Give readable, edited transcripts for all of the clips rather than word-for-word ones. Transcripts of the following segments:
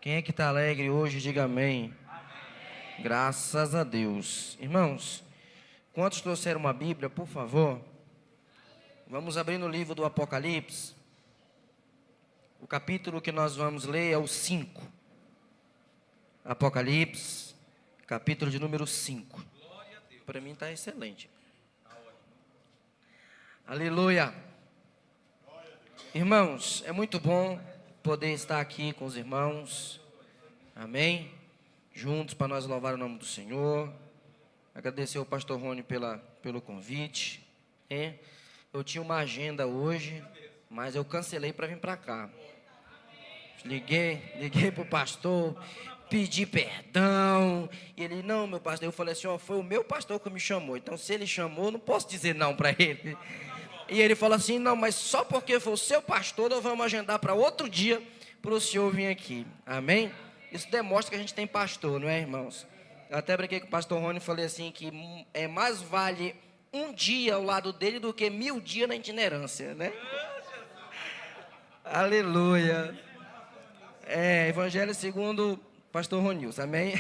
Quem é que está alegre hoje, diga amém. Graças a Deus. Irmãos, quantos trouxeram uma Bíblia, por favor? Vamos abrir no livro do Apocalipse. O capítulo que nós vamos ler é o 5. Apocalipse, capítulo de número 5. Para mim está excelente. Aleluia. Irmãos, é muito bom poder estar aqui com os irmãos. Amém? Juntos para nós louvar o nome do Senhor. Agradecer ao pastor Rony pelo convite. Eu tinha uma agenda hoje, mas eu cancelei para vir para cá. Liguei para o pastor, pedi perdão. E ele, não, meu pastor. Eu falei assim, foi o meu pastor que me chamou. Então, se ele chamou, eu não posso dizer não para ele. E ele falou assim, não, mas só porque foi o seu pastor, nós vamos agendar para outro dia, para o senhor vir aqui. Amém? Isso demonstra que a gente tem pastor, não é, irmãos? Eu até brinquei com o pastor Rony e falei assim, que mais vale um dia ao lado dele do que 1000 dias na itinerância, né? Aleluia. Evangelho segundo pastor Ronilson, amém?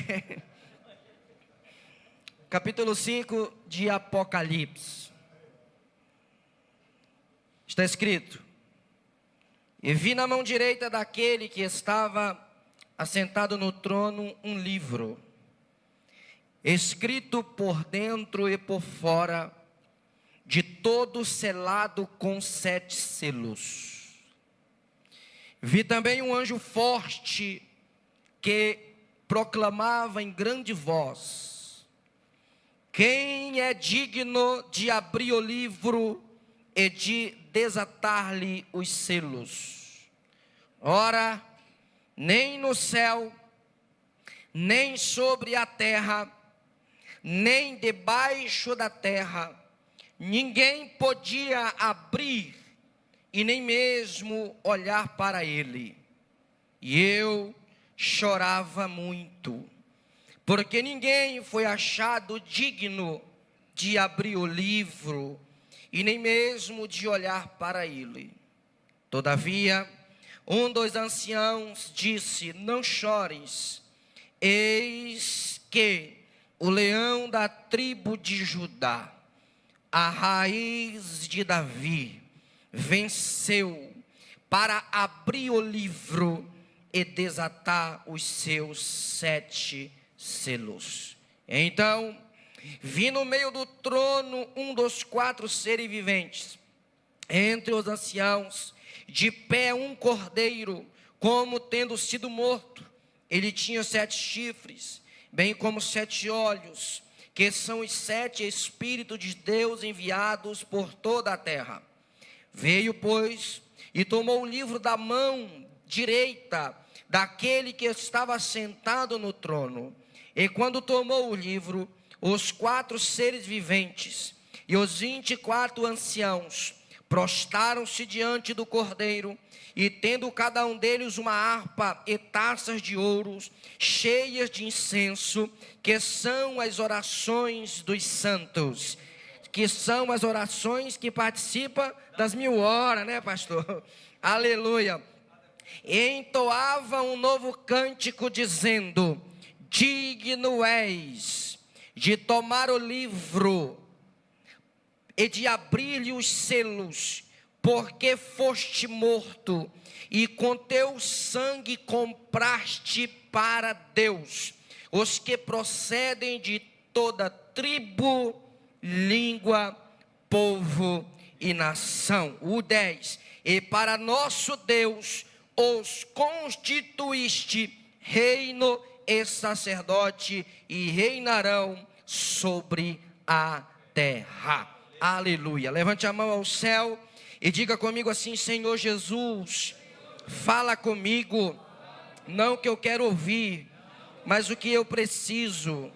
Capítulo 5 de Apocalipse. Está escrito: e vi na mão direita daquele que estava assentado no trono um livro, escrito por dentro e por fora, de todo selado com 7 selos. Vi também um anjo forte que proclamava em grande voz: quem é digno de abrir o livro e de desatar-lhe os selos? Ora, nem no céu, nem sobre a terra, nem debaixo da terra, ninguém podia abrir e nem mesmo olhar para ele. E eu chorava muito, porque ninguém foi achado digno de abrir o livro e nem mesmo de olhar para ele. Todavia, um dos anciãos disse: não chores, eis que o leão da tribo de Judá, a raiz de Davi, venceu para abrir o livro e desatar os seus 7 selos. Então, vi no meio do trono um dos 4 seres viventes, entre os anciãos, de pé um cordeiro, como tendo sido morto. Ele tinha 7 chifres, bem como 7 olhos, que são os 7 Espíritos de Deus enviados por toda a terra. Veio, pois, e tomou o livro da mão direita daquele que estava sentado no trono. E quando tomou o livro, os 4 seres viventes e os 24 anciãos prostaram-se diante do cordeiro, e tendo cada um deles uma harpa e taças de ouro cheias de incenso, que são as orações dos santos, que são as orações que participam das 1000 horas, né, pastor? Aleluia. E entoava um novo cântico dizendo: digno és de tomar o livro e de abrir-lhe os selos, porque foste morto, e com teu sangue compraste para Deus os que procedem de toda tribo, língua, povo e nação. O 10. E para nosso Deus os constituíste reino e sacerdote, e reinarão sobre a terra. Aleluia. Levante a mão ao céu e diga comigo assim: Senhor Jesus, fala comigo, não o que eu quero ouvir, mas o que eu preciso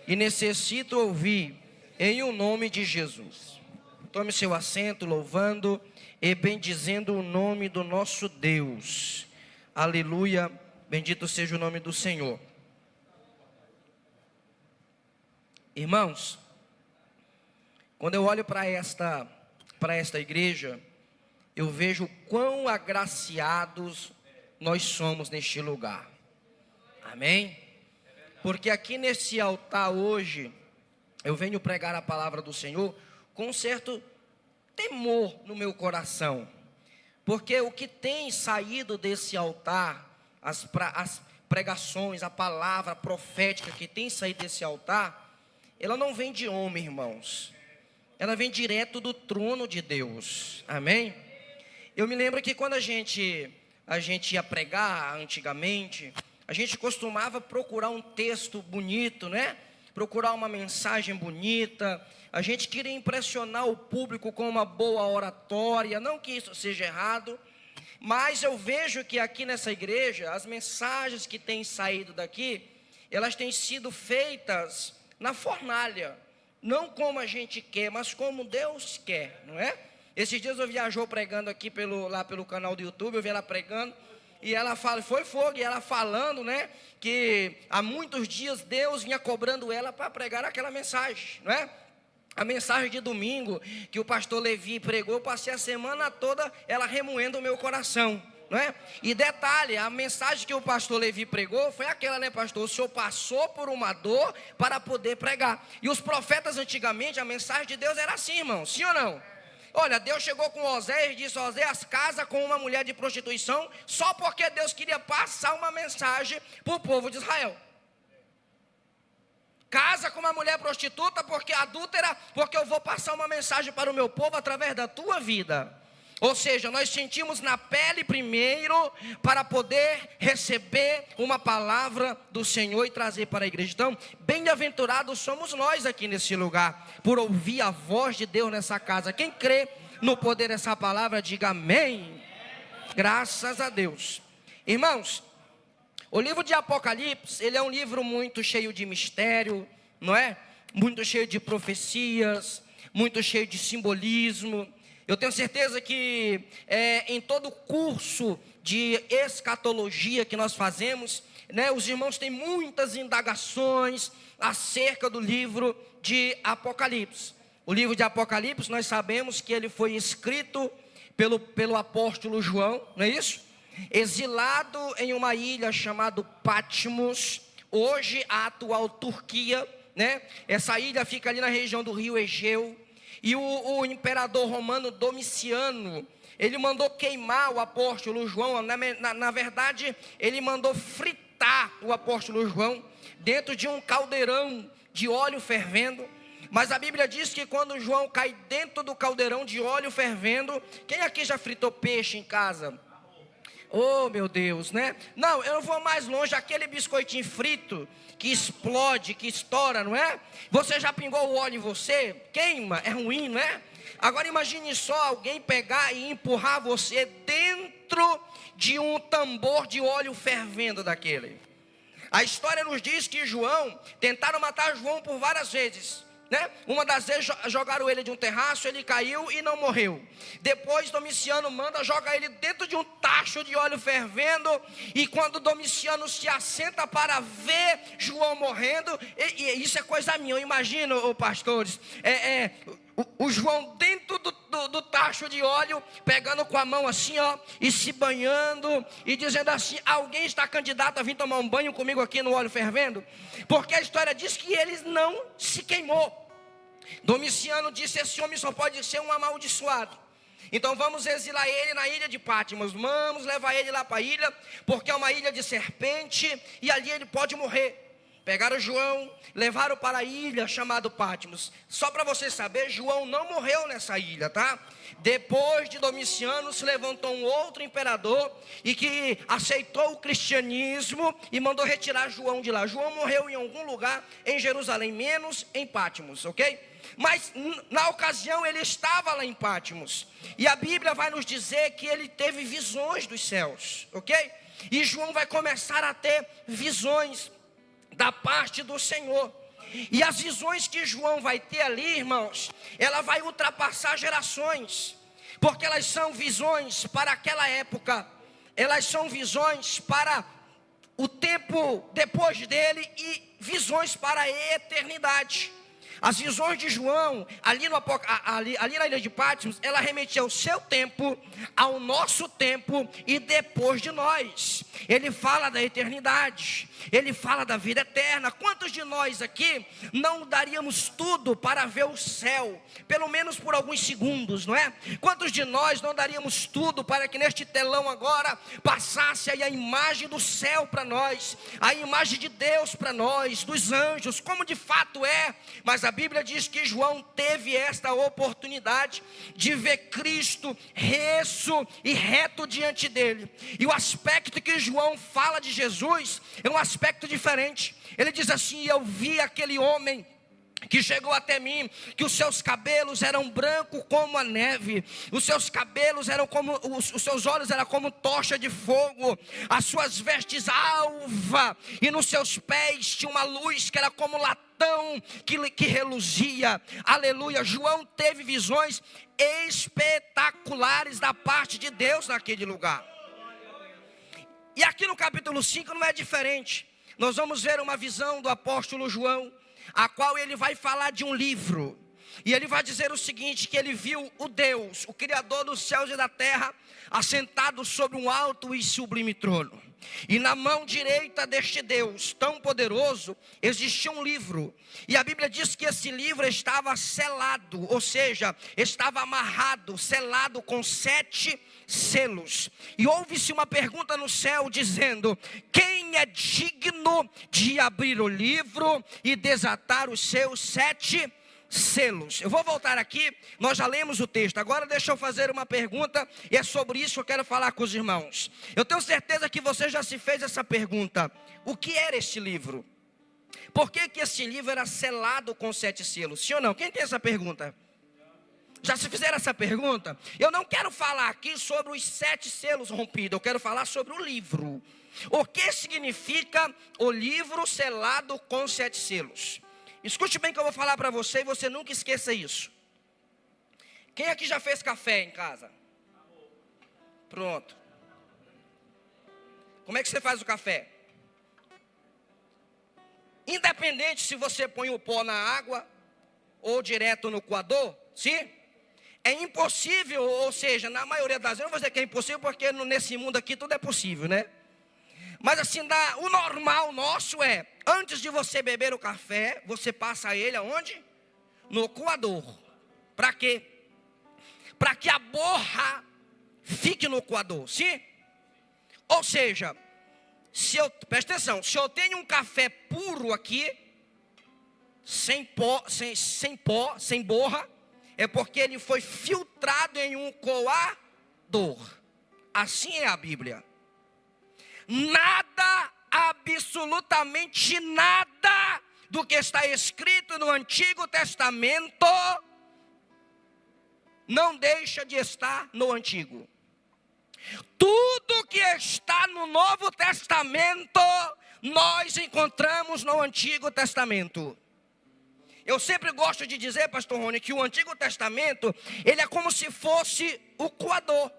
e necessito ouvir, em o nome de Jesus. Tome seu assento, louvando e bendizendo o nome do nosso Deus. Aleluia. Bendito seja o nome do Senhor. Irmãos, quando eu olho para esta igreja, eu vejo quão agraciados nós somos neste lugar. Amém? Porque aqui nesse altar hoje, eu venho pregar a palavra do Senhor com um certo temor no meu coração. Porque o que tem saído desse altar, as pregações, a palavra profética que tem saído desse altar, ela não vem de homem, irmãos. Ela vem direto do trono de Deus. Amém? Eu me lembro que quando a gente ia pregar antigamente, a gente costumava procurar um texto bonito, né? Procurar uma mensagem bonita. A gente queria impressionar o público com uma boa oratória. Não que isso seja errado, mas eu vejo que aqui nessa igreja, as mensagens que têm saído daqui, elas têm sido feitas na fornalha. Não como a gente quer, mas como Deus quer, não é? Esses dias eu viajou pregando aqui lá pelo canal do YouTube, eu vi ela pregando, e ela fala, foi fogo, e ela falando, né, que há muitos dias Deus vinha cobrando ela para pregar aquela mensagem, não é? A mensagem de domingo que o pastor Levi pregou, eu passei a semana toda ela remoendo o meu coração, não é? E detalhe, a mensagem que o pastor Levi pregou foi aquela, né, pastor? O senhor passou por uma dor para poder pregar. E os profetas antigamente, a mensagem de Deus era assim, irmão, sim ou não? Olha, Deus chegou com Oséias e disse: Oséias, casa com uma mulher de prostituição, só porque Deus queria passar uma mensagem para o povo de Israel. Casa com uma mulher prostituta, porque adúltera, porque eu vou passar uma mensagem para o meu povo através da tua vida. Ou seja, nós sentimos na pele primeiro para poder receber uma palavra do Senhor e trazer para a igreja. Então, bem-aventurados somos nós aqui nesse lugar, por ouvir a voz de Deus nessa casa. Quem crê no poder dessa palavra, diga amém. Graças a Deus. Irmãos, o livro de Apocalipse, ele é um livro muito cheio de mistério, não é? Muito cheio de profecias, muito cheio de simbolismo. Eu tenho certeza que em todo o curso de escatologia que nós fazemos, né, os irmãos têm muitas indagações acerca do livro de Apocalipse. O livro de Apocalipse, nós sabemos que ele foi escrito pelo apóstolo João, não é isso? Exilado em uma ilha chamada Patmos, hoje a atual Turquia, né? Essa ilha fica ali na região do rio Egeu. E o imperador romano Domiciano, ele mandou queimar o apóstolo João. Na verdade, ele mandou fritar o apóstolo João dentro de um caldeirão de óleo fervendo. Mas a Bíblia diz que quando João cai dentro do caldeirão de óleo fervendo, quem aqui já fritou peixe em casa? Oh, meu Deus, né? Não, eu não vou mais longe. Aquele biscoitinho frito que explode, que estoura, não é? Você já pingou o óleo em você? Queima, é ruim, não é? Agora imagine só alguém pegar e empurrar você dentro de um tambor de óleo fervendo daquele. A história nos diz que tentaram matar João por várias vezes, né? Uma das vezes jogaram ele de um terraço, ele caiu e não morreu. Depois Domiciano manda jogar ele dentro de um tacho de óleo fervendo. E quando Domiciano se assenta para ver João morrendo, e isso é coisa minha, eu imagino, pastores, o João dentro do tacho de óleo, pegando com a mão assim, ó, e se banhando, e dizendo assim: alguém está candidato a vir tomar um banho comigo aqui no óleo fervendo? Porque a história diz que ele não se queimou. Domiciano disse: esse homem só pode ser um amaldiçoado. Então vamos exilar ele na ilha de Patmos. Vamos levar ele lá para a ilha, porque é uma ilha de serpente, e ali ele pode morrer. Pegaram João, levaram para a ilha chamada Patmos. Só para você saber, João não morreu nessa ilha, tá? Depois de Domiciano se levantou um outro imperador e que aceitou o cristianismo e mandou retirar João de lá. João morreu em algum lugar em Jerusalém, menos em Patmos, ok? Mas na ocasião ele estava lá em Patmos. E a Bíblia vai nos dizer que ele teve visões dos céus, ok? E João vai começar a ter visões da parte do Senhor. E as visões que João vai ter ali, irmãos, ela vai ultrapassar gerações, porque elas são visões para aquela época, elas são visões para o tempo depois dele e visões para a eternidade. As visões de João, ali na ilha de Patmos, ela remetia ao seu tempo, ao nosso tempo e depois de nós. Ele fala da eternidade. ele fala da vida eterna. Quantos de nós aqui não daríamos tudo para ver o céu, pelo menos por alguns segundos, não é? Quantos de nós não daríamos tudo para que neste telão agora passasse aí a imagem do céu para nós, a imagem de Deus para nós, dos anjos, como de fato é? Mas a Bíblia diz que João teve esta oportunidade de ver Cristo reço e reto diante dele. E o aspecto que João fala de Jesus é um aspecto diferente. Ele diz assim: eu vi aquele homem que chegou até mim, que os seus cabelos eram brancos como a neve, os seus cabelos eram como, os seus olhos eram como tocha de fogo, as suas vestes alva, e nos seus pés tinha uma luz que era como latão que reluzia. Aleluia. João teve visões espetaculares da parte de Deus naquele lugar. E aqui no capítulo 5 não é diferente. Nós vamos ver uma visão do apóstolo João, a qual ele vai falar de um livro. E ele vai dizer o seguinte: que ele viu o Deus, o Criador dos céus e da terra, assentado sobre um alto e sublime trono. E na mão direita deste Deus tão poderoso existia um livro. E a Bíblia diz que esse livro estava selado, ou seja, estava amarrado, selado com 7 selos. E houve-se uma pergunta no céu dizendo: quem é digno de abrir o livro e desatar os seus 7 selos? Eu vou voltar aqui, nós já lemos o texto. Agora deixa eu fazer uma pergunta, e é sobre isso que eu quero falar com os irmãos. Eu tenho certeza que você já se fez essa pergunta: o que era este livro? Por que este livro era selado com 7 selos? Sim ou não? Quem tem essa pergunta? Já se fizeram essa pergunta? Eu não quero falar aqui sobre os 7 selos rompidos, eu quero falar sobre o livro. O que significa o livro selado com 7 selos? Escute bem que eu vou falar para você e você nunca esqueça isso. Quem aqui já fez café em casa? Pronto. Como é que você faz o café? Independente se você põe o pó na água ou direto no coador, sim? É impossível, ou seja, na maioria das vezes, eu não vou dizer que é impossível, porque nesse mundo aqui tudo é possível, né? Mas assim, o normal nosso é, antes de você beber o café, você passa ele aonde? No coador. Para quê? Para que a borra fique no coador, sim? Ou seja, presta atenção, se eu tenho um café puro aqui, sem borra, é porque ele foi filtrado em um coador. Assim é a Bíblia. Nada, absolutamente nada do que está escrito no Antigo Testamento não deixa de estar no Antigo. Tudo que está no Novo Testamento nós encontramos no Antigo Testamento. Eu sempre gosto de dizer, pastor Rony, que o Antigo Testamento, ele é como se fosse o coador.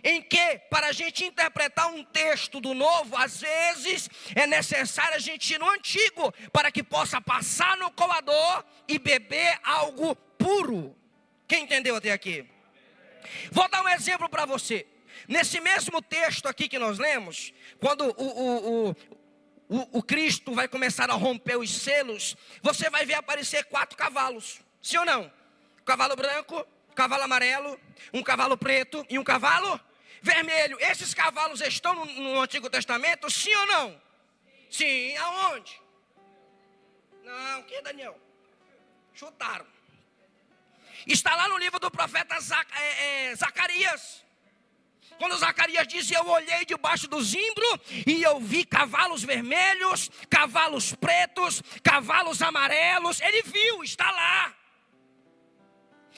Em que, para a gente interpretar um texto do Novo, às vezes é necessário a gente ir no Antigo, para que possa passar no coador e beber algo puro. Quem entendeu até aqui? Vou dar um exemplo para você. Nesse mesmo texto aqui que nós lemos, quando o Cristo vai começar a romper os selos, você vai ver aparecer 4 cavalos, sim ou não? Cavalo branco, cavalo amarelo, um cavalo preto e um cavalo vermelho. Esses cavalos estão no Antigo Testamento, sim ou não? Sim, aonde? Não, que Daniel? Chutaram. Está lá no livro do profeta Zacarias. Quando Zacarias diz: eu olhei debaixo do zimbro e eu vi cavalos vermelhos, cavalos pretos, cavalos amarelos. Ele viu, está lá.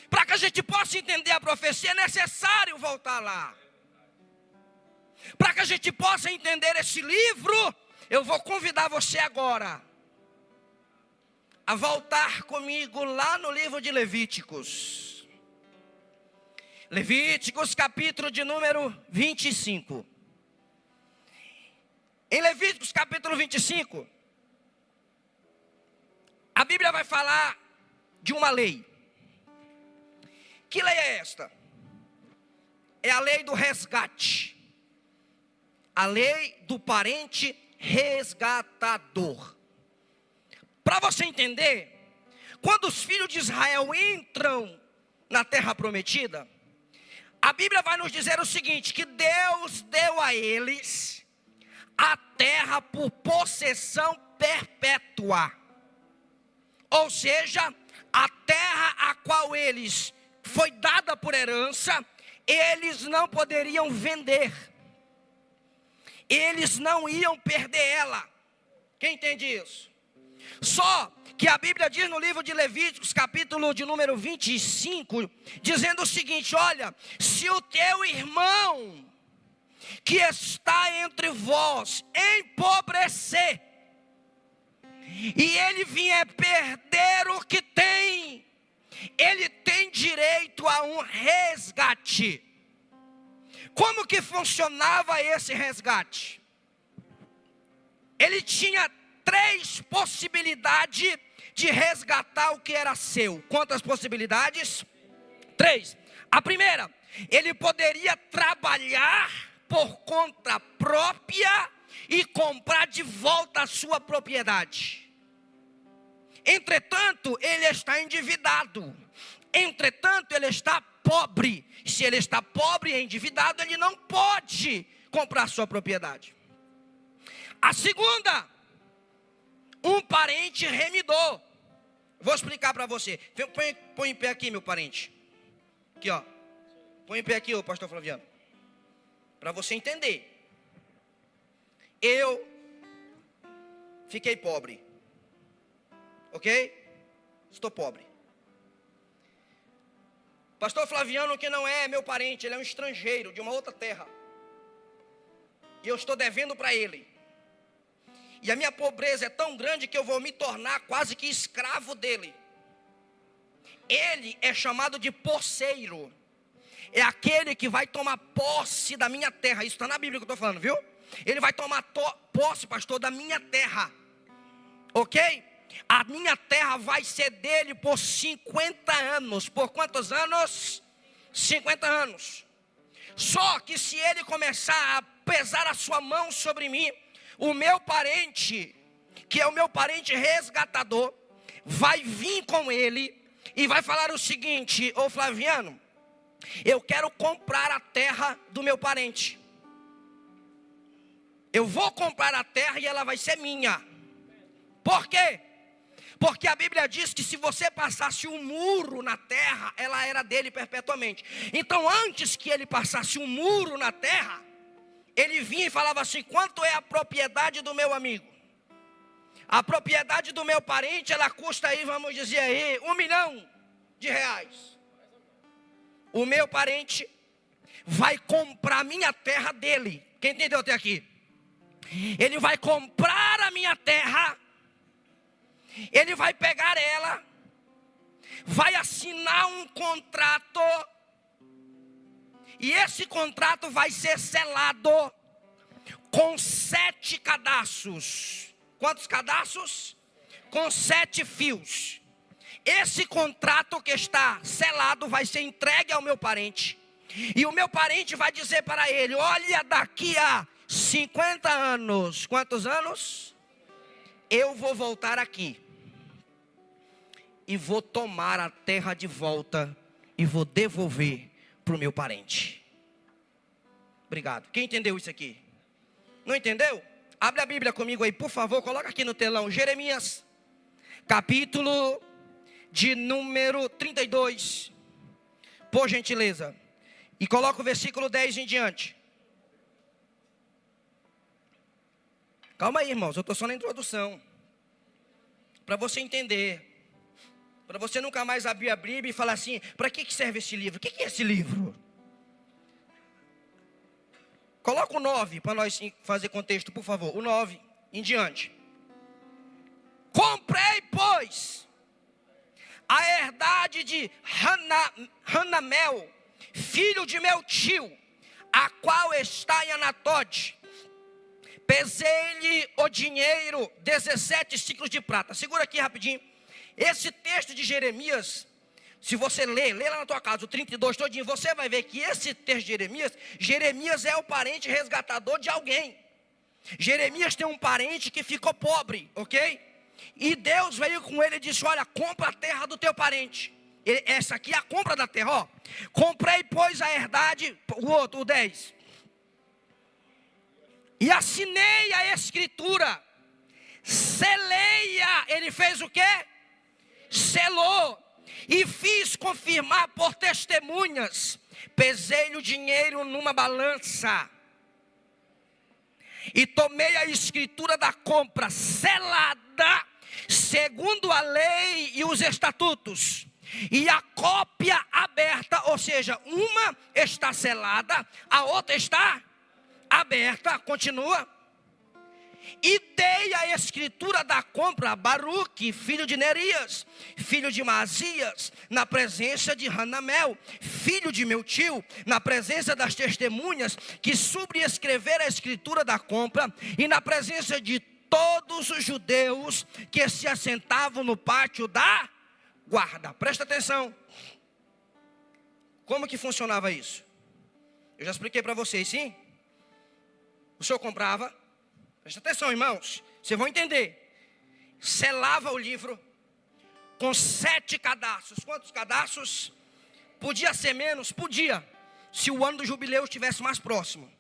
Para que a gente possa entender a profecia, é necessário voltar lá. Para que a gente possa entender esse livro, eu vou convidar você agora a voltar comigo lá no livro de Levíticos. Levíticos, capítulo de número 25. Em Levíticos, capítulo 25, a Bíblia vai falar de uma lei. Que lei é esta? É a lei do resgate. A lei do parente resgatador. Para você entender, quando os filhos de Israel entram na terra prometida, a Bíblia vai nos dizer o seguinte, que Deus deu a eles a terra por possessão perpétua. Ou seja, a terra a qual eles foi dada por herança, eles não poderiam vender. Eles não iam perder ela. Quem entende isso? Só que a Bíblia diz no livro de Levíticos, capítulo de número 25, dizendo o seguinte: olha, se o teu irmão que está entre vós empobrecer, e ele vier perder o que tem, ele tem direito a um resgate. Como que funcionava esse resgate? Ele tinha 3 possibilidades de resgatar o que era seu. Quantas possibilidades? 3. A primeira, ele poderia trabalhar por conta própria e comprar de volta a sua propriedade. Entretanto, ele está endividado. Entretanto, ele está pobre. Se ele está pobre e endividado, ele não pode comprar sua propriedade. A segunda, um parente remidor. Vou explicar para você. Põe em pé aqui, meu parente. Aqui, ó. Põe em pé aqui, ô pastor Flaviano. Para você entender. Eu fiquei pobre. Ok? Estou pobre. Pastor Flaviano, que não é meu parente, ele é um estrangeiro de uma outra terra. E eu estou devendo para ele. E a minha pobreza é tão grande que eu vou me tornar quase que escravo dele. Ele é chamado de posseiro. É aquele que vai tomar posse da minha terra. Isso está na Bíblia que eu estou falando, viu? Ele vai tomar posse, pastor, da minha terra. Ok? A minha terra vai ser dele por 50 anos. Por quantos anos? 50 anos. Só que se ele começar a pesar a sua mão sobre mim, o meu parente, que é o meu parente resgatador, vai vir com ele e vai falar o seguinte: ô Flaviano, eu quero comprar a terra do meu parente. Eu vou comprar a terra e ela vai ser minha. Por quê? Porque a Bíblia diz que se você passasse um muro na terra, ela era dele perpetuamente. Então antes que ele passasse um muro na terra, ele vinha e falava assim: quanto é a propriedade do meu amigo? A propriedade do meu parente, ela custa aí, vamos dizer aí, R$1 milhão. O meu parente vai comprar a minha terra dele. Quem entendeu até aqui? Ele vai comprar a minha terra. Ele vai pegar ela, vai assinar um contrato, e esse contrato vai ser selado com 7 cadastros. Quantos cadastros? Com 7 fios. Esse contrato que está selado vai ser entregue ao meu parente, e o meu parente vai dizer para ele: olha, daqui a 50 anos, quantos anos? Eu vou voltar aqui e vou tomar a terra de volta e vou devolver para o meu parente. Obrigado. Quem entendeu isso aqui? Não entendeu? Abre a Bíblia comigo aí, por favor. Coloca aqui no telão. Jeremias, capítulo de número 32. Por gentileza. E coloca o versículo 10 em diante. Calma aí, irmãos. Eu estou só na introdução. Para você entender. Para você nunca mais abrir a Bíblia e falar assim: para que serve esse livro? O que é esse livro? Coloca o 9 para nós fazer contexto, por favor. O 9 em diante. Comprei, pois, a herdade de Hanamel, filho de meu tio, a qual está em Anatote. Pesei-lhe o dinheiro, 17 ciclos de prata. Segura aqui rapidinho. Esse texto de Jeremias, se você lê lá na tua casa, o 32 todinho, você vai ver que esse texto de Jeremias é o parente resgatador de alguém. Jeremias tem um parente que ficou pobre, ok? E Deus veio com ele e disse: olha, compra a terra do teu parente. Essa aqui é a compra da terra, ó. Comprei, pois, a herdade, o 10. E assinei a escritura, selei-a. Ele fez o quê? Selou. E fiz confirmar por testemunhas. Pesei o dinheiro numa balança. E tomei a escritura da compra selada, segundo a lei e os estatutos. E a cópia aberta, ou seja, uma está selada, a outra está aberta, continua. E dei a escritura da compra a Baruque, filho de Nerias, filho de Maasias, na presença de Hanamel, filho de meu tio, na presença das testemunhas, que sobrescreveram a escritura da compra, e na presença de todos os judeus que se assentavam no pátio da guarda. Presta atenção. Como que funcionava isso? Eu já expliquei para vocês, sim? O senhor comprava, presta atenção, irmãos, vocês vão entender. Selava o livro com 7 cadastros. Quantos cadastros? Podia ser menos? Podia, se o ano do jubileu estivesse mais próximo.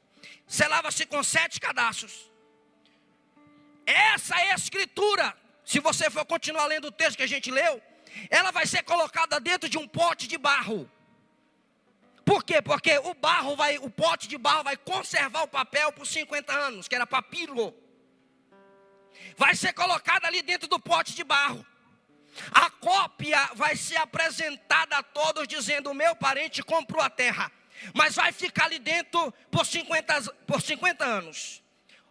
Selava-se com 7 cadastros. Essa escritura, se você for continuar lendo o texto que a gente leu, ela vai ser colocada dentro de um pote de barro. Por quê? Porque o pote de barro vai conservar o papel por 50 anos, que era papiro. Vai ser colocada ali dentro do pote de barro. A cópia vai ser apresentada a todos dizendo: o meu parente comprou a terra. Mas vai ficar ali dentro por 50 anos.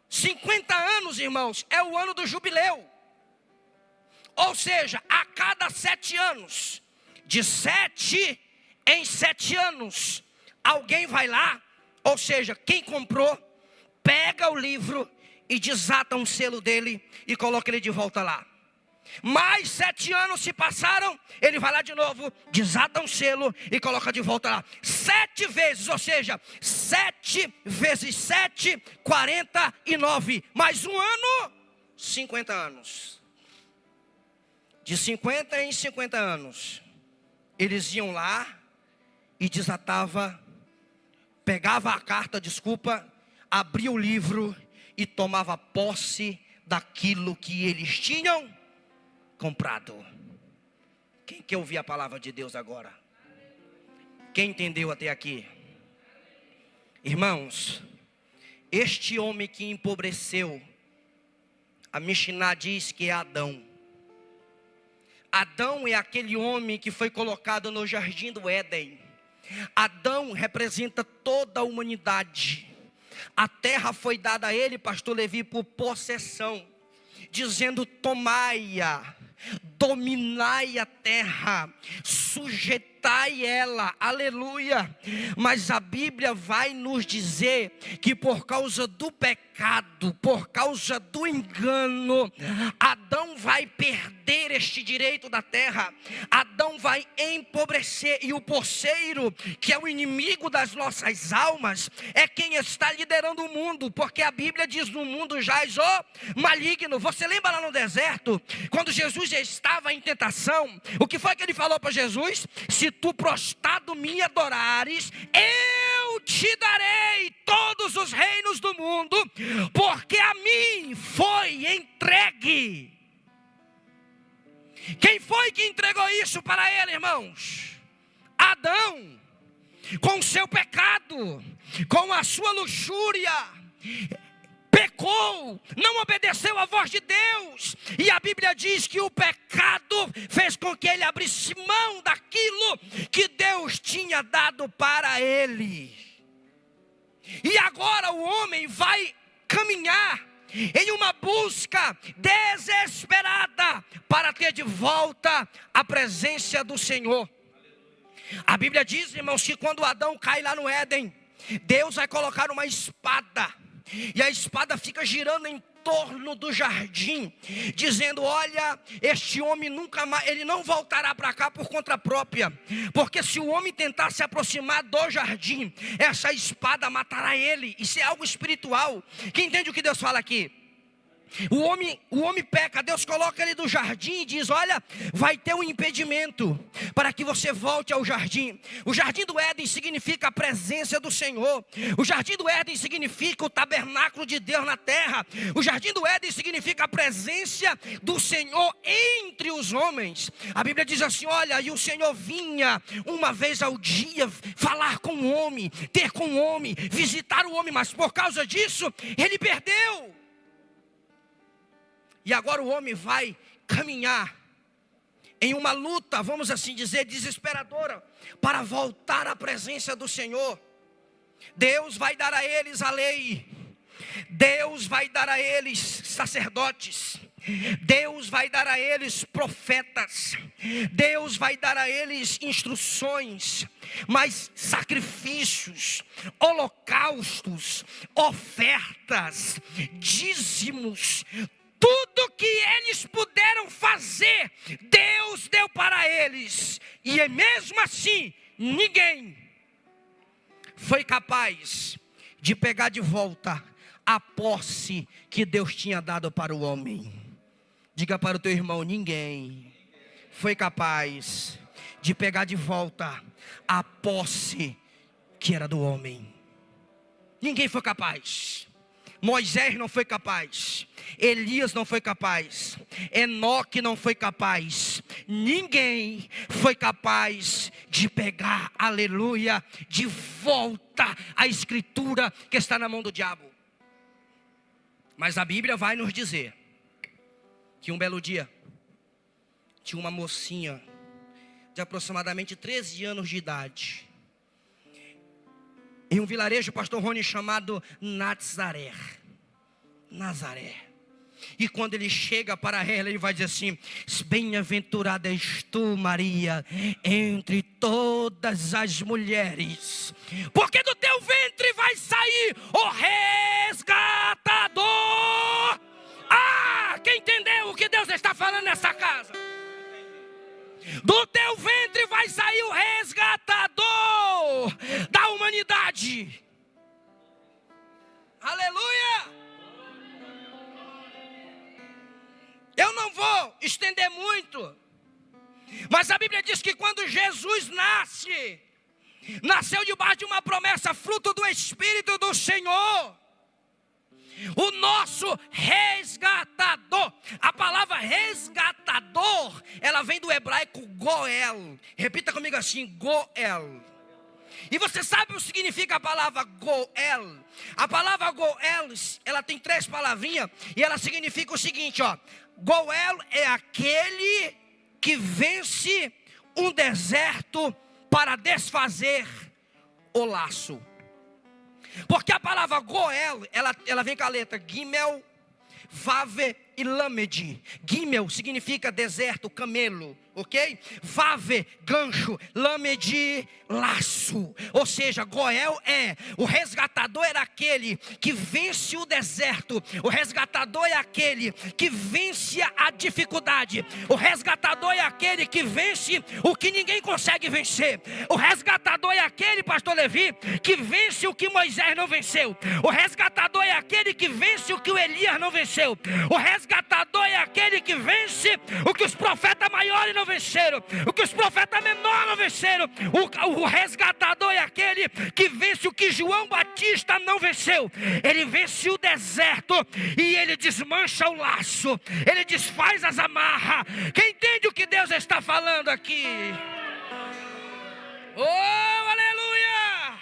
50 anos, irmãos, é o ano do jubileu. Ou seja, a cada 7 anos, de 7 em 7 anos, alguém vai lá, ou seja, quem comprou, pega o livro e desata um selo dele e coloca ele de volta lá. Mais 7 anos se passaram, ele vai lá de novo, desata um selo e coloca de volta lá. 7 vezes, ou seja, 7 vezes 7, 49. Mais um ano, 50 anos. De 50 em 50 anos, eles iam lá e pegava a carta, abria o livro e tomava posse daquilo que eles tinham comprado. Quem quer ouvir a palavra de Deus agora? Quem entendeu até aqui? Irmãos, este homem que empobreceu, a Mishnah diz que é Adão. Adão é aquele homem que foi colocado no jardim do Éden. Adão representa toda a humanidade. A terra foi dada a ele, pastor Levi, por possessão, dizendo: tomai-a, dominai a terra, sujeitai ela, aleluia. Mas a Bíblia vai nos dizer que por causa do pecado, por causa do engano, Adão vai perder este direito da terra. Adão vai empobrecer, e o poceiro, que é o inimigo das nossas almas, é quem está liderando o mundo, porque a Bíblia diz: no mundo jaz o maligno. Você lembra lá no deserto, quando Jesus já estava em tentação, o que foi que ele falou para Jesus? Se tu prostrado me adorares, eu te darei todos os reinos do mundo, porque a mim foi entregue. Quem foi que entregou isso para ele, irmãos? Adão, com o seu pecado, com a sua luxúria, pecou, não obedeceu à voz de Deus. E a Bíblia diz que o pecado fez com que ele abrisse mão daquilo que Deus tinha dado para ele. E agora o homem vai caminhar em uma busca desesperada para ter de volta a presença do Senhor. A Bíblia diz, irmãos, que quando Adão cai lá no Éden, Deus vai colocar uma espada, e a espada fica girando em torno do jardim, dizendo: olha, este homem nunca mais, ele não voltará para cá por conta própria, porque se o homem tentar se aproximar do jardim, essa espada matará ele. Isso é algo espiritual. Quem entende o que Deus fala aqui? O homem peca, Deus coloca ele no jardim e diz: olha, vai ter um impedimento para que você volte ao jardim. O jardim do Éden significa a presença do Senhor. O jardim do Éden significa o tabernáculo de Deus na terra. O jardim do Éden significa a presença do Senhor entre os homens. A Bíblia diz assim: olha, e o Senhor vinha uma vez ao dia falar com o homem, ter com o homem, visitar o homem, mas por causa disso ele perdeu. E agora o homem vai caminhar em uma luta, vamos assim dizer, desesperadora, para voltar à presença do Senhor. Deus vai dar a eles a lei, Deus vai dar a eles sacerdotes, Deus vai dar a eles profetas, Deus vai dar a eles instruções, mas sacrifícios, holocaustos, ofertas, dízimos, tudo que eles puderam fazer, Deus deu para eles. E mesmo assim, ninguém foi capaz de pegar de volta a posse que Deus tinha dado para o homem. Diga para o teu irmão: ninguém foi capaz de pegar de volta a posse que era do homem. Ninguém foi capaz. Moisés não foi capaz, Elias não foi capaz, Enoque não foi capaz, ninguém foi capaz de pegar, aleluia, de volta a escritura que está na mão do diabo. Mas a Bíblia vai nos dizer que um belo dia tinha uma mocinha de aproximadamente 13 anos de idade, em um vilarejo, pastor Rony, chamado Nazaré. E quando ele chega para ela, ele vai dizer assim: bem-aventurada és tu, Maria, entre todas as mulheres, porque do teu ventre vai sair o resgatador. Quem entendeu o que Deus está falando nessa casa? Do teu ventre vai sair o resgatador da humanidade. Aleluia! Eu não vou estender muito, mas a Bíblia diz que quando Jesus nasceu debaixo de uma promessa, fruto do Espírito do Senhor, o nosso resgatador. A palavra resgatador, ela vem do hebraico goel. Repita comigo assim: goel. E você sabe o que significa a palavra goel? A palavra goel, ela tem 3 palavrinhas e ela significa o seguinte, ó: goel é aquele que vence um deserto para desfazer o laço. Porque a palavra goel, ela vem com a letra Gimel, Vave e Lamed. Gimel significa deserto, camelo, ok? Vave, gancho, Lamed, laço. Ou seja, Goel o resgatador era aquele que vence o deserto. O resgatador é aquele que vence a dificuldade. O resgatador é aquele que vence o que ninguém consegue vencer. O resgatador é aquele, pastor Levi, que vence o que Moisés não venceu. O resgatador é aquele que vence o que o Elias não venceu. O resgatador é aquele que vence o que os profetas maiores não venceram, o que os profetas menores não venceram. O resgatador é aquele que vence o que João Batista não venceu. Ele vence o deserto e ele desmancha o laço, ele desfaz as amarras. Quem entende o que Deus está falando aqui? Oh, aleluia!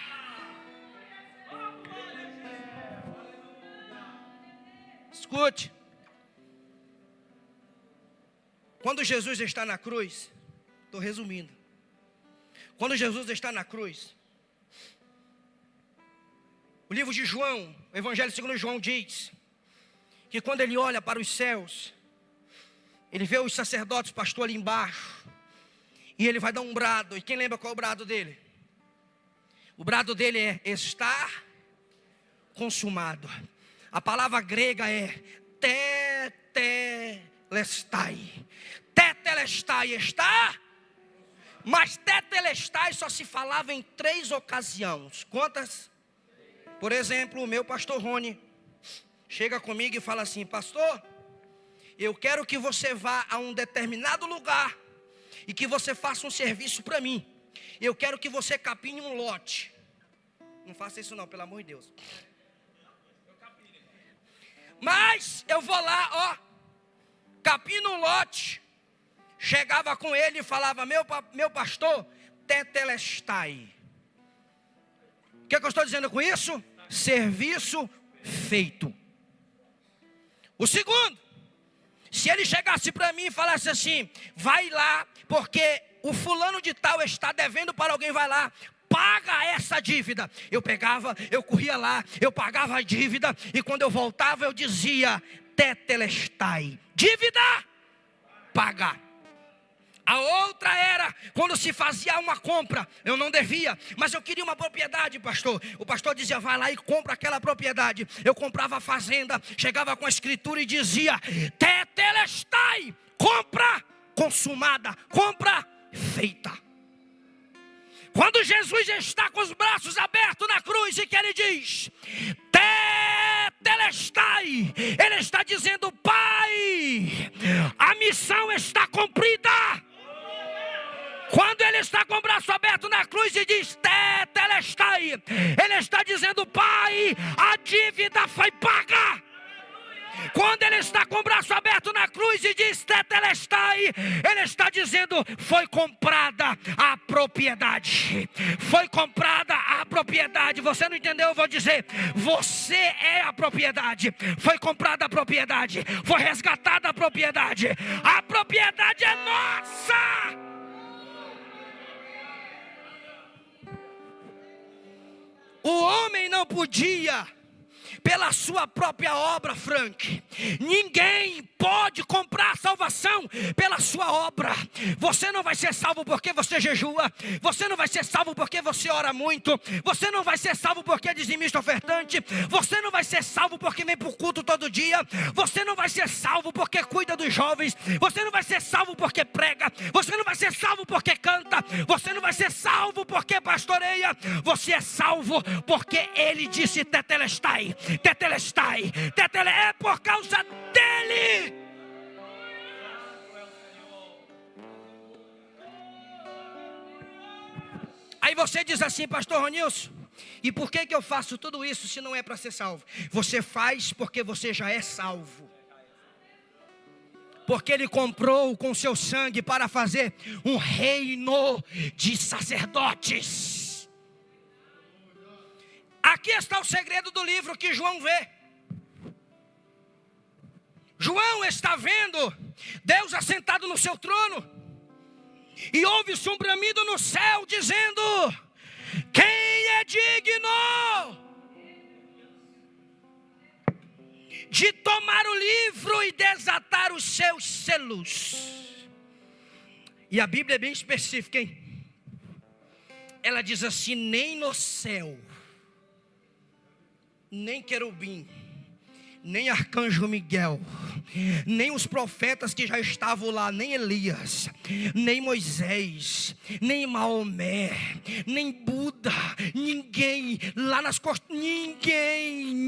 Escute. Quando Jesus está na cruz, estou resumindo. Quando Jesus está na cruz, o livro de João, o Evangelho segundo João diz que quando ele olha para os céus, ele vê os sacerdotes, pastor ali embaixo, e ele vai dar um brado. E quem lembra qual é o brado dele? O brado dele é: está consumado. A palavra grega é tetelestai. Tetelestai está, mas tetelestai só se falava em 3 ocasiões. Quantas? Por exemplo, o meu pastor Rony chega comigo e fala assim: pastor, eu quero que você vá a um determinado lugar e que você faça um serviço para mim. Eu quero que você capine um lote. Não faça isso não, pelo amor de Deus. Mas eu vou lá, capino um lote. Chegava com ele e falava: meu pastor, tetelestai. O que eu estou dizendo com isso? Serviço feito. O segundo, se ele chegasse para mim e falasse assim: vai lá, porque o fulano de tal está devendo para alguém, vai lá, paga essa dívida. Eu pegava, eu corria lá, eu pagava a dívida, e quando eu voltava eu dizia: tetelestai, dívida, paga. A outra era quando se fazia uma compra. Eu não devia, mas eu queria uma propriedade, pastor. O pastor dizia: vai lá e compra aquela propriedade. Eu comprava a fazenda, chegava com a escritura e dizia: tetelestai, compra consumada, compra feita. Quando Jesus está com os braços abertos na cruz e que ele diz: tetelestai, ele está dizendo: Pai, a missão está cumprida. Quando ele está com o braço aberto na cruz e diz tetelestai, ele está dizendo: Pai, a dívida foi paga. Quando ele está com o braço aberto na cruz e diz tetelestai, ele está dizendo: foi comprada a propriedade. Foi comprada a propriedade. Você não entendeu? Eu vou dizer: você é a propriedade. Foi comprada a propriedade. Foi resgatada a propriedade. A propriedade é nossa. O homem não podia pela sua própria obra, Frank. Ninguém pode comprar salvação pela sua obra. Você não vai ser salvo porque você jejua. Você não vai ser salvo porque você ora muito. Você não vai ser salvo porque é dizimista ofertante. Você não vai ser salvo porque vem para o culto todo dia. Você não vai ser salvo porque cuida dos jovens. Você não vai ser salvo porque prega. Você não vai ser salvo porque canta. Você não vai ser salvo porque pastoreia. Você é salvo porque ele disse tetelestai. Tetelestai, é por causa dele. Aí você diz assim: pastor Ronilson, e por que eu faço tudo isso se não é para ser salvo? Você faz porque você já é salvo. Porque ele comprou com seu sangue para fazer um reino de sacerdotes. Aqui está o segredo do livro que João vê. João está vendo Deus assentado no seu trono. E ouve-se um bramido no céu dizendo: quem é digno de tomar o livro e desatar os seus selos? E a Bíblia é bem específica, hein? Ela diz assim: nem no céu, nem querubim, nem arcanjo Miguel, nem os profetas que já estavam lá, nem Elias, nem Moisés, nem Maomé, nem Buda, ninguém lá nas costas, ninguém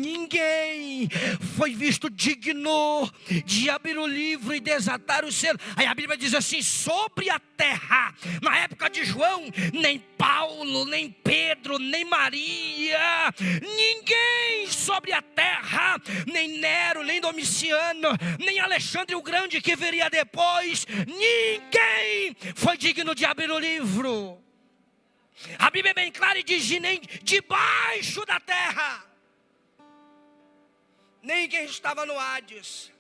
foi visto digno de abrir o livro e desatar o selo. Aí a Bíblia diz assim: sobre a terra, na época de João, nem Paulo, nem Pedro, nem Maria, ninguém sobre a terra, nem Nero, nem Domiciano, nem Alexandre o Grande que viria depois, ninguém foi digno de abrir o livro. A Bíblia é bem clara e diz: nem debaixo da terra, nem quem estava no Hades,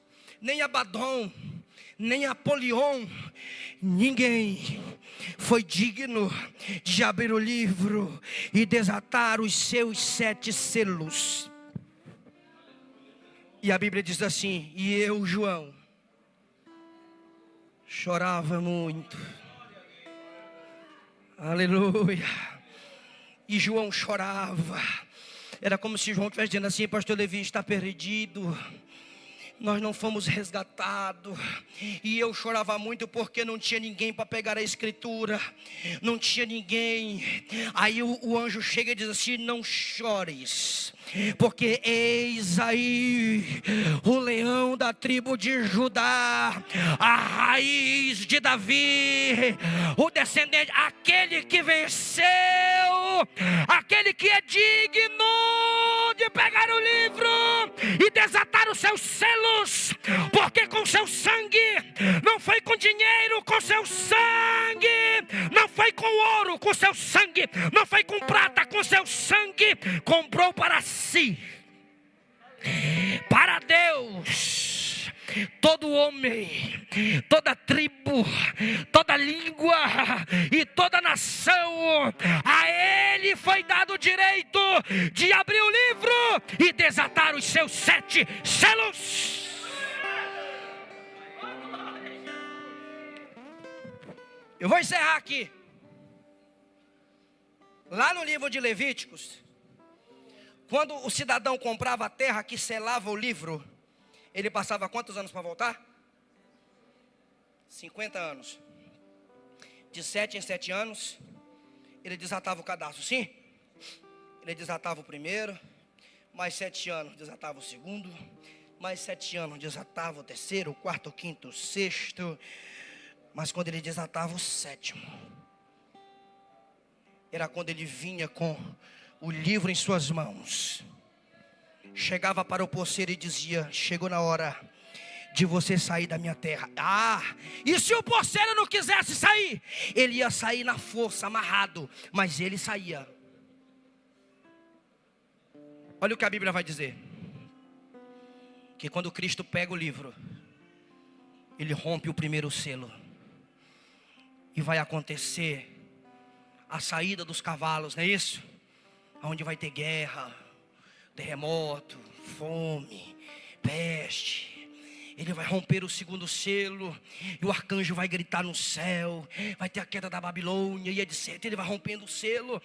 nem Abadom, nem Apolion, ninguém foi digno de abrir o livro e desatar os seus 7 selos. E a Bíblia diz assim: e eu, João, chorava muito. Aleluia. E João chorava. Era como se João estivesse dizendo assim: pastor Levi está perdido. nós não fomos resgatados. E eu chorava muito porque não tinha ninguém para pegar a escritura, não tinha ninguém. Aí o anjo chega e diz assim: não chores, porque eis aí o leão da tribo de Judá, a raiz de Davi, o descendente, aquele que venceu, aquele que é digno de pegar o livro e desatar os seus selos, porque com seu sangue, não foi com dinheiro, com seu sangue, não foi com ouro, com seu sangue, não foi com prata, com seu sangue, comprou para si, para Deus, todo homem, toda tribo, toda língua e toda nação. A ele foi dado o direito de abrir o livro e desatar os seus 7 selos. Eu vou encerrar aqui. Lá no livro de Levíticos, quando o cidadão comprava a terra que selava o livro, ele passava quantos anos para voltar? 50 anos. De 7 em 7 anos, ele desatava o cadastro, sim? Ele desatava o primeiro, mais 7 anos desatava o segundo, mais 7 anos desatava o terceiro, o quarto, o quinto, o sexto. Mas quando ele desatava o 7º, era quando ele vinha com o livro em suas mãos, chegava para o porceiro e dizia: chegou na hora de você sair da minha terra. E se o porceiro não quisesse sair, ele ia sair na força, amarrado, mas ele saía. Olha o que a Bíblia vai dizer: que quando Cristo pega o livro, ele rompe o primeiro selo, e vai acontecer a saída dos cavalos, não é isso? Onde vai ter guerra, terremoto, fome, peste. Ele vai romper o segundo selo, e o arcanjo vai gritar no céu, vai ter a queda da Babilônia, e etc. Ele vai rompendo o selo,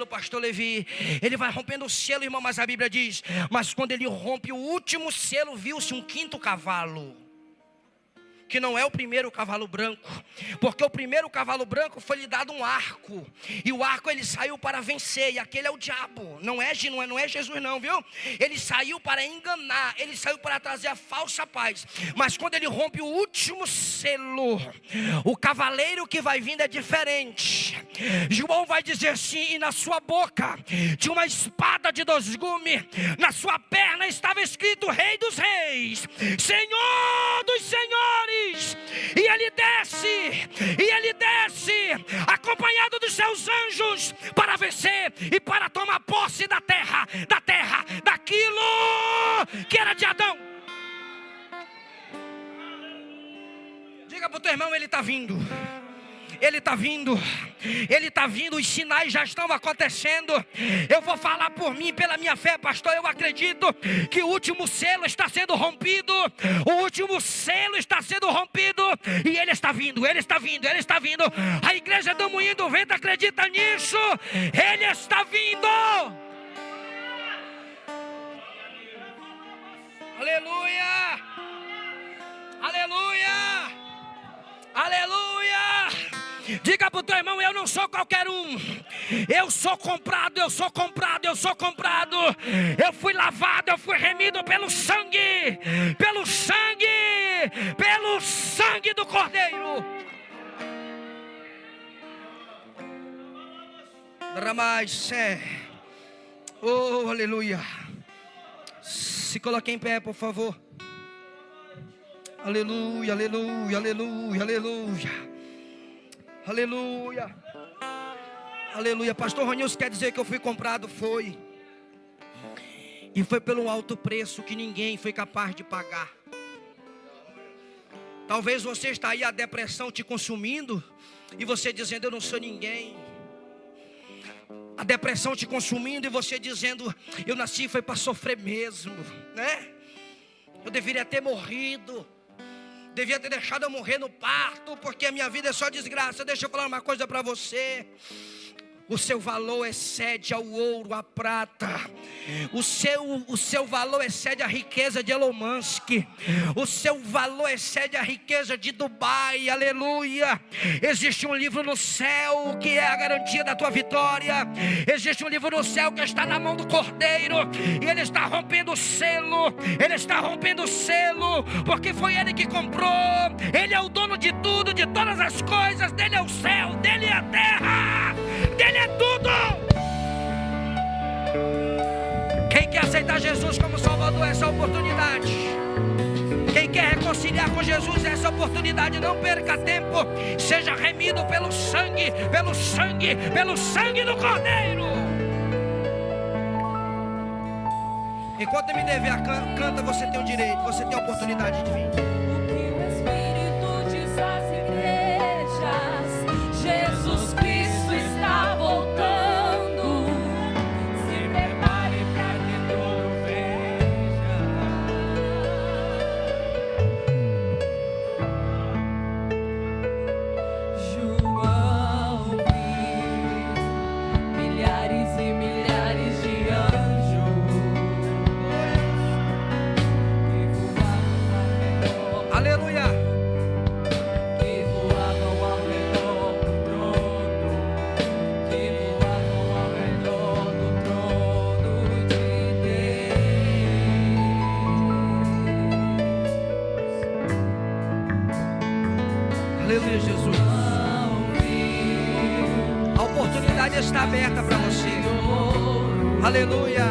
pastor Levi, ele vai rompendo o selo, irmão. Mas a Bíblia diz: mas quando ele rompe o último selo, viu-se um 5º cavalo, que não é o primeiro cavalo branco, porque o primeiro cavalo branco foi lhe dado um arco, e o arco ele saiu para vencer, e aquele é o diabo, não é Jesus não, viu? Ele saiu para enganar, ele saiu para trazer a falsa paz. Mas quando ele rompe o último selo, o cavaleiro que vai vindo é diferente. João vai dizer assim: e na sua boca tinha uma espada de 2 gumes, na sua perna estava escrito Rei dos Reis, Senhor dos Senhores. E ele desce, acompanhado dos seus anjos, para vencer e para tomar posse da terra, daquilo que era de Adão. Diga para o teu irmão: ele está vindo. Ele está vindo, os sinais já estão acontecendo. Eu vou falar por mim, pela minha fé, pastor. Eu acredito que o último selo está sendo rompido. E ele está vindo. A igreja do Moinho do Vento acredita nisso. Ele está vindo. Aleluia, aleluia, aleluia. Diga para o teu irmão: eu não sou qualquer um, eu sou comprado. Eu fui lavado, eu fui remido pelo sangue do Cordeiro. Oh, aleluia. Se coloque em pé, por favor. Aleluia, aleluia, aleluia, aleluia. Aleluia, aleluia. Pastor Ronilson quer dizer que eu fui comprado? Foi. E foi pelo alto preço que ninguém foi capaz de pagar. Talvez você está aí, a depressão te consumindo, e você dizendo: eu não sou ninguém. A depressão te consumindo e você dizendo: eu nasci foi para sofrer mesmo, né? Eu deveria ter morrido, devia ter deixado eu morrer no parto, porque a minha vida é só desgraça. Deixa eu falar uma coisa para você: O seu valor excede ao ouro, à prata. O seu valor excede a riqueza de Elon Musk. O seu valor excede a riqueza de Dubai. Aleluia. Existe um livro no céu que é a garantia da tua vitória. Existe um livro no céu que está na mão do Cordeiro. E ele está rompendo o selo. Ele está rompendo o selo. Porque foi ele que comprou. Ele é o dono de tudo, de todas as coisas. Dele é o céu, dele é a terra. Dele é tudo. Quem quer aceitar Jesus como Salvador, essa oportunidade. Quem quer reconciliar com Jesus, essa oportunidade. Não perca tempo. Seja remido pelo sangue, pelo sangue, pelo sangue do Cordeiro. Enquanto me dever canta, você tem o direito, você tem a oportunidade de vir. O que o Espírito diz às igrejas, Jesus Cristo está voltando. Se prepare para que todo veja. João viu milhares e milhares de anjos que voavam. Aleluia. Que voavam ao redor do trono, que voavam ao redor do trono de Deus. Aleluia, Jesus. A oportunidade está aberta para você. Aleluia.